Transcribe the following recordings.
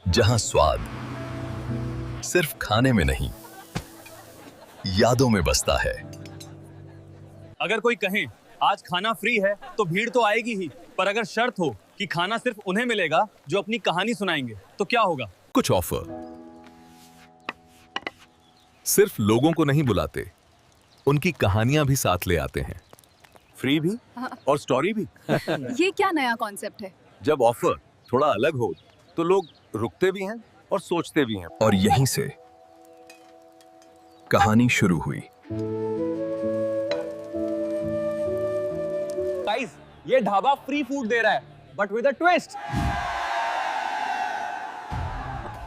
जहां स्वाद सिर्फ खाने में नहीं, यादों में बसता है। अगर कोई कहे आज खाना फ्री है तो भीड़ तो आएगी ही, पर अगर शर्त हो कि खाना सिर्फ उन्हें मिलेगा जो अपनी कहानी सुनाएंगे, तो क्या होगा? कुछ ऑफर सिर्फ लोगों को नहीं बुलाते, उनकी कहानियां भी साथ ले आते हैं। फ्री भी और स्टोरी भी। ये क्या नया कॉन्सेप्ट है? जब ऑफर थोड़ा अलग हो तो लोग रुकते भी हैं और सोचते भी हैं। और यहीं से कहानी शुरू हुई। गाइस, ये ढाबा फ्री फूड दे रहा है, बट विद अ ट्विस्ट।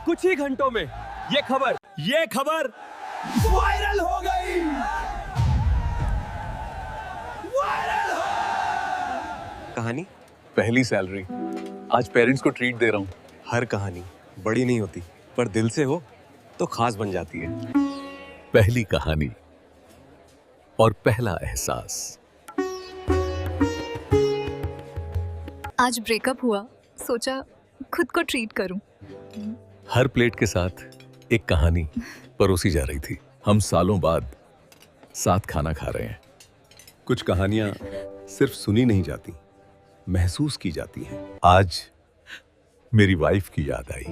कुछ ही घंटों में ये खबर वायरल हो गई। कहानी पहली सैलरी, आज पेरेंट्स को ट्रीट दे रहा हूँ। हर कहानी बड़ी नहीं होती, पर दिल से हो तो खास बन जाती है। पहली कहानी और पहला एहसास। आज ब्रेकअप हुआ, सोचा खुद को ट्रीट करूं। हर प्लेट के साथ एक कहानी परोसी जा रही थी। हम सालों बाद साथ खाना खा रहे हैं। कुछ कहानियां सिर्फ सुनी नहीं जाती, महसूस की जाती हैं। आज मेरी वाइफ की याद आई।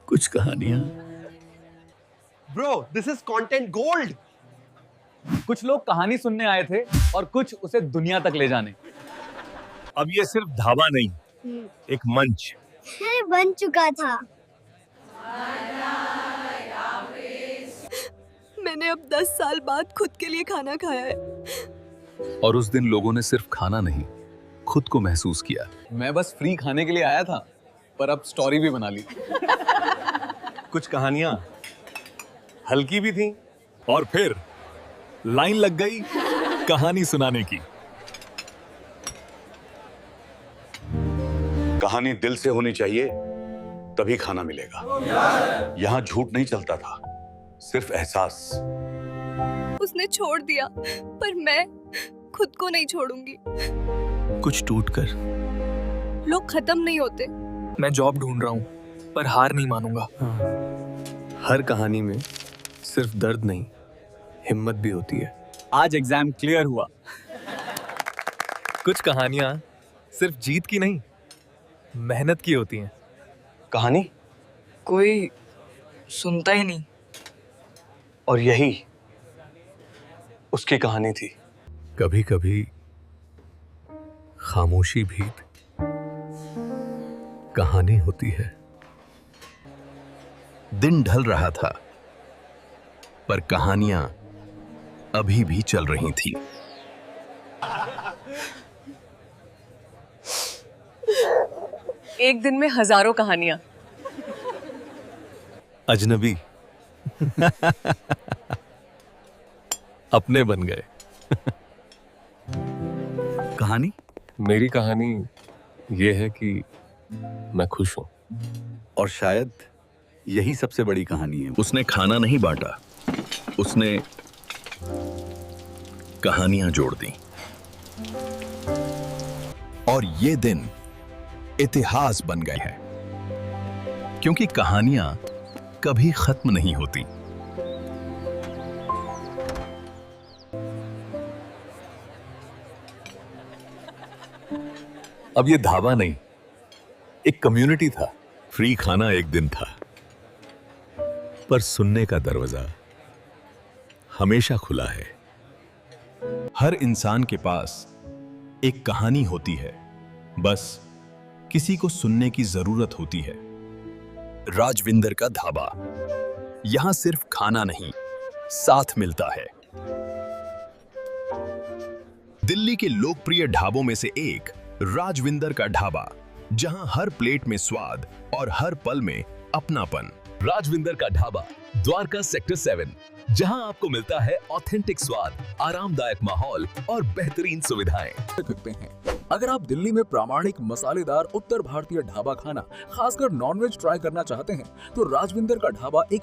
कुछ कहानियां bro, this is content gold. कुछ लोग कहानी सुनने आए थे और कुछ उसे दुनिया तक ले जाने। अब ये सिर्फ ढाबा नहीं, एक मंच बन चुका था। मैंने अब 10 साल बाद खुद के लिए खाना खाया है। और उस दिन लोगों ने सिर्फ खाना नहीं, खुद को महसूस किया। मैं बस फ्री खाने के लिए आया था, पर अब स्टोरी भी बना ली। कुछ कहानियां हल्की भी थी और फिर लाइन लग गई कहानी सुनाने की। कहानी दिल से होनी चाहिए, तभी खाना मिलेगा। यहाँ झूठ नहीं चलता था, सिर्फ एहसास। उसने छोड़ दिया, पर मैं खुद को नहीं छोड़ूंगी। कुछ टूटकर लोग खत्म नहीं होते। मैं जॉब ढूंढ रहा हूँ, पर हार नहीं मानूंगा। हर कहानी में सिर्फ दर्द नहीं, हिम्मत भी होती है। आज एग्जाम क्लियर हुआ। कुछ कहानियां सिर्फ जीत की नहीं, मेहनत की होती हैं। कहानी कोई सुनता ही नहीं। और यही उसकी कहानी थी। कभी कभी खामोशी भी कहानी होती है। दिन ढल रहा था, पर कहानियां अभी भी चल रही थी। एक दिन में हजारों कहानियां। अजनबी अपने बन गए। कहानी मेरी कहानी ये है कि मैं खुश हूं। और शायद यही सबसे बड़ी कहानी है। उसने खाना नहीं बांटा, उसने कहानियां जोड़ दी। और ये दिन इतिहास बन गए हैं, क्योंकि कहानियां कभी खत्म नहीं होती। अब ये ढाबा नहीं, एक कम्युनिटी था। फ्री खाना एक दिन था, पर सुनने का दरवाजा हमेशा खुला है। हर इंसान के पास एक कहानी होती है, बस किसी को सुनने की जरूरत होती है। राजविंदर का ढाबा, यहां सिर्फ खाना नहीं, साथ मिलता है। दिल्ली के लोकप्रिय ढाबों में से एक राजविंदर का ढाबा, जहां हर प्लेट में स्वाद और हर पल में अपनापन। राजविंदर का ढाबा, द्वारका सेक्टर 7, जहां आपको मिलता है ऑथेंटिक स्वाद, आरामदायक माहौल और बेहतरीन सुविधाएं। सकते हैं। अगर आप दिल्ली में प्रामाणिक मसालेदार उत्तर भारतीय ढाबा खाना, खासकर नॉनवेज ट्राई करना चाहते हैं, तो राजविंदर का ढाबा एक